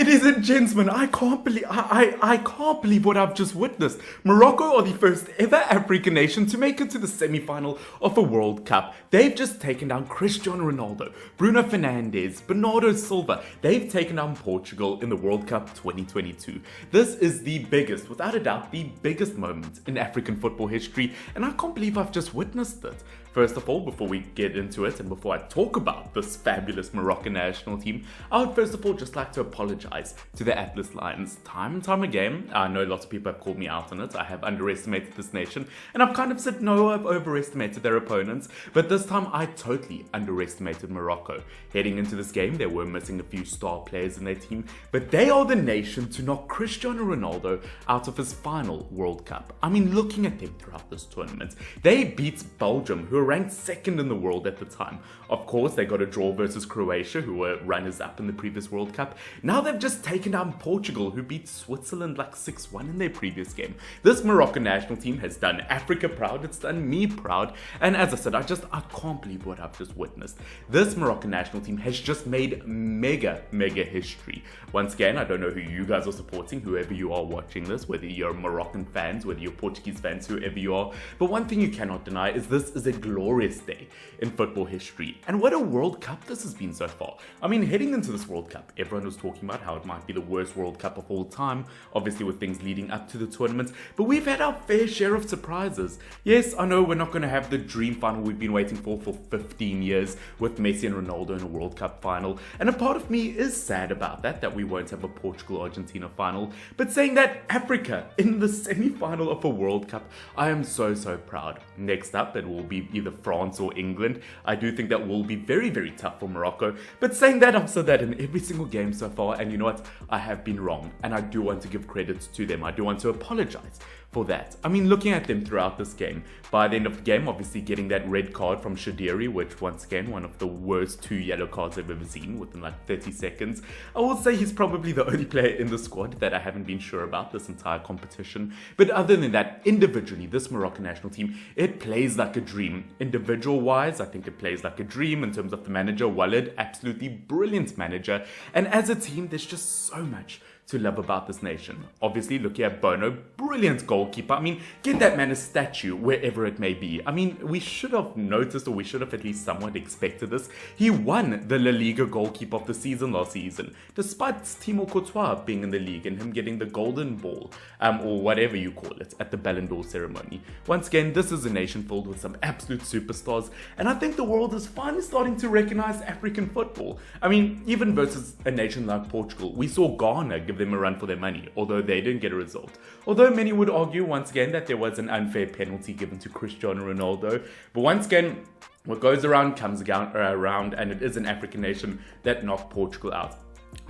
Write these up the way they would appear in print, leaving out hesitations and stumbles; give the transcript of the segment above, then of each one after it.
Ladies and gentlemen, I can't believe what I've just witnessed. Morocco are the first ever African nation to make it to the semi-final of a World Cup. They've just taken down Cristiano Ronaldo, Bruno Fernandes, Bernardo Silva. They've taken down Portugal in the World Cup 2022. This is the biggest, without a doubt, the biggest moment in African football history, and I can't believe I've just witnessed it. First of all, before we get into it and before I talk about this fabulous Moroccan national team, I would first of all just like to apologize to the Atlas Lions. Time and time again, I know lots of people have called me out on it. I have underestimated this nation, and I've kind of said no, I've overestimated their opponents, but this time I totally underestimated Morocco. Heading into this game, they were missing a few star players in their team, but they are the nation to knock Cristiano Ronaldo out of his final World Cup. I mean, looking at them throughout this tournament, they beat Belgium, who were ranked second in the world at the time. Of course, they got a draw versus Croatia, who were runners-up in the previous World Cup. Now they've just taken down Portugal, who beat Switzerland like 6-1 in their previous game. This Moroccan national team has done Africa proud, it's done me proud, and as I said, I can't believe what I've just witnessed. This Moroccan national team has just made mega history. Once again, I don't know who you guys are supporting, whoever you are watching this, whether you're Moroccan fans, whether you're Portuguese fans, whoever you are, but one thing you cannot deny is this is a glorious day in football history. And what a World Cup this has been so far. I mean, heading into this World Cup, everyone was talking about how it might be the worst World Cup of all time, obviously with things leading up to the tournament, but we've had our fair share of surprises. Yes, I know we're not going to have the dream final we've been waiting for 15 years with Messi and Ronaldo in a World Cup final, and a part of me is sad about that we won't have a Portugal-Argentina final, but saying that Africa in the semi-final of a World Cup, I am so proud. Next up, it will be either France or England. I do think that will be very tough for Morocco, but saying that, I've said that in every single game so far, and you know what, I have been wrong, and I do want to give credit to them. I do want to apologize for that. I mean, looking at them throughout this game, by the end of the game, obviously getting that red card from Shaqiri, which once again, one of the worst 2 yellow cards I've ever seen within like 30 seconds. I will say he's probably the only player in the squad that I haven't been sure about this entire competition. But other than that, individually, this Moroccan national team, it plays like a dream. Individual-wise, I think it plays like a dream in terms of the manager, Walid, absolutely brilliant manager. And as a team, there's just so much to love about this nation. Obviously, looking at Bono, brilliant goalkeeper. I mean, get that man a statue wherever it may be. I mean, we should have noticed, or we should have at least somewhat expected this. He won the La Liga goalkeeper of the season last season, despite Thibaut Courtois being in the league and him getting the golden ball, or whatever you call it, at the Ballon d'Or ceremony. Once again, this is a nation filled with some absolute superstars, and I think the world is finally starting to recognize African football. I mean, even versus a nation like Portugal, we saw Ghana give them a run for their money, although they didn't get a result. Although many would argue once again that there was an unfair penalty given to Cristiano Ronaldo, but once again, what goes around comes around, and it is an African nation that knocked Portugal out.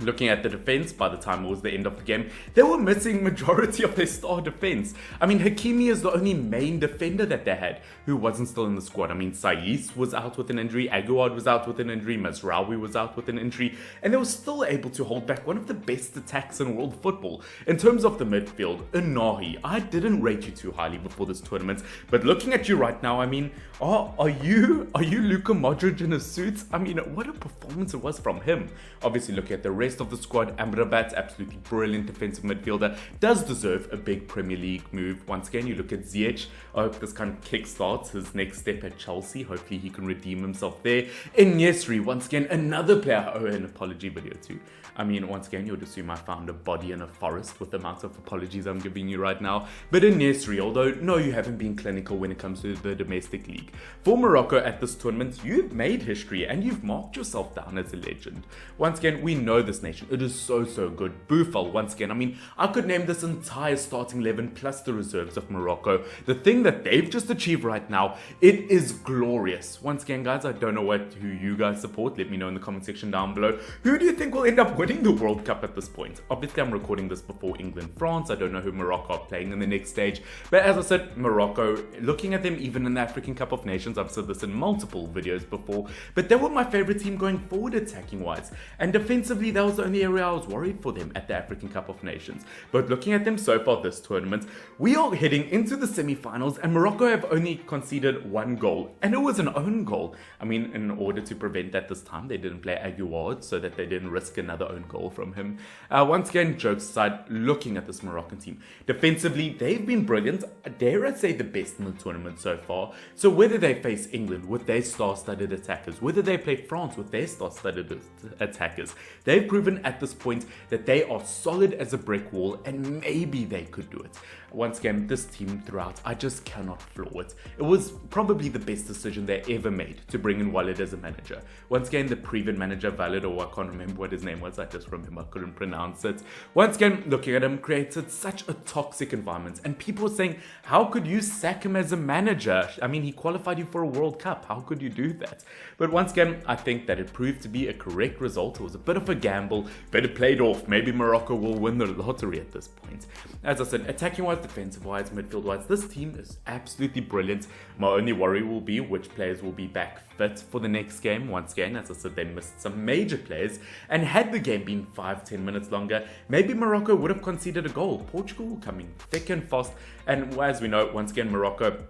Looking at the defense, by the time it was the end of the game, they were missing majority of their star defense. I mean, Hakimi is the only main defender that they had who wasn't still in the squad. I mean, Saiss was out with an injury, Aguerd was out with an injury, Mazraoui was out with an injury, and they were still able to hold back one of the best attacks in world football. In terms of the midfield, En-nesyri, I didn't rate you too highly before this tournament, but looking at you right now, I mean, are you Luka Modric in a suit? I mean, what a performance it was from him. Obviously, looking at the rest of the squad, Amrabat, absolutely brilliant defensive midfielder, does deserve a big Premier League move. Once again, you look at Ziyech. I hope this kind of kickstarts his next step at Chelsea. Hopefully he can redeem himself there. En-nesyri, once again, another player I owe an apology video to. I mean, once again, you would assume I found a body in a forest with the amount of apologies I'm giving you right now. But En-nesyri, although no, you haven't been clinical when it comes to the domestic league. For Morocco at this tournament, you've made history and you've marked yourself down as a legend. Once again, we know this nation. It is so good. Boufal, once again, I mean, I could name this entire starting 11 plus the reserves of Morocco. The thing that they've just achieved right now, it is glorious. Once again, guys, I don't know who you guys support. Let me know in the comment section down below. Who do you think will end up winning the World Cup at this point? Obviously, I'm recording this before England, France. I don't know who Morocco are playing in the next stage. But as I said, Morocco, looking at them even in the African Cup of Nations, I've said this in multiple videos before, but they were my favorite team going forward attacking wise. And defensively, maybe that was the only area I was worried for them at the African Cup of Nations. But looking at them so far this tournament, we are heading into the semi-finals and Morocco have only conceded one goal, and it was an own goal. I mean, in order to prevent that this time, they didn't play Aguilar so that they didn't risk another own goal from him. Once again, jokes aside, looking at this Moroccan team, defensively, they've been brilliant. Dare I say the best in the tournament so far. So whether they face England with their star-studded attackers, whether they play France with their star-studded attackers, they've proven at this point that they are solid as a brick wall, and maybe they could do it. Once again, this team throughout, I just cannot flaw it. It was probably the best decision they ever made to bring in Walid as a manager. Once again, the previous manager, Valid, or I can't remember what his name was, I just remember I couldn't pronounce it. Once again, looking at him, created such a toxic environment, and people were saying, how could you sack him as a manager? I mean, he qualified you for a World Cup. How could you do that? But once again, I think that it proved to be a correct result. It was a bit of a gamble, but it played off. Maybe Morocco will win the lottery at this point. As I said, attacking-wise, defensive-wise, midfield-wise, this team is absolutely brilliant. My only worry will be which players will be back fit for the next game. Once again, as I said, they missed some major players, and had the game been 5-10 minutes longer, maybe Morocco would have conceded a goal. Portugal coming thick and fast, and as we know, once again, Morocco,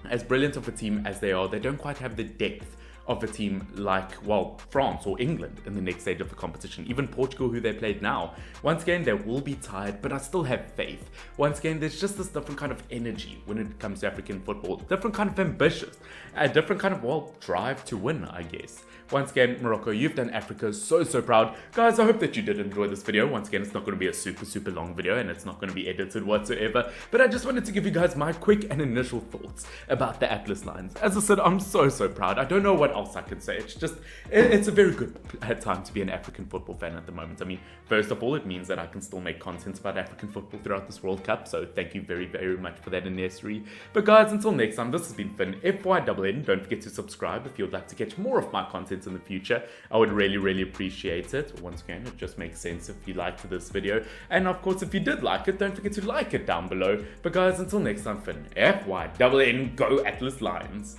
as brilliant of a team as they are, they don't quite have the depth of a team like, well, France or England in the next stage of the competition. Even Portugal, who they played now. Once again, they will be tired, but I still have faith. Once again, there's just this different kind of energy when it comes to African football. Different kind of ambitious. A different kind of, well, drive to win, I guess. Once again, Morocco, you've done Africa so proud. Guys, I hope that you did enjoy this video. Once again, it's not going to be a super long video, and it's not going to be edited whatsoever. But I just wanted to give you guys my quick and initial thoughts about the Atlas Lions. As I said, I'm so proud. I don't know what else I could say. It's just, it's a very good time to be an African football fan at the moment. I mean, first of all, it means that I can still make content about African football throughout this World Cup. So thank you very much for that, En-nesyri. But guys, until next time, this has been Finn, FYNN. Don't forget to subscribe if you'd like to catch more of my content in the future. I would really appreciate it. Once again, it just makes sense if you liked this video. And of course, if you did like it, don't forget to like it down below. But guys, until next time, Finn, FYNN, go Atlas Lions.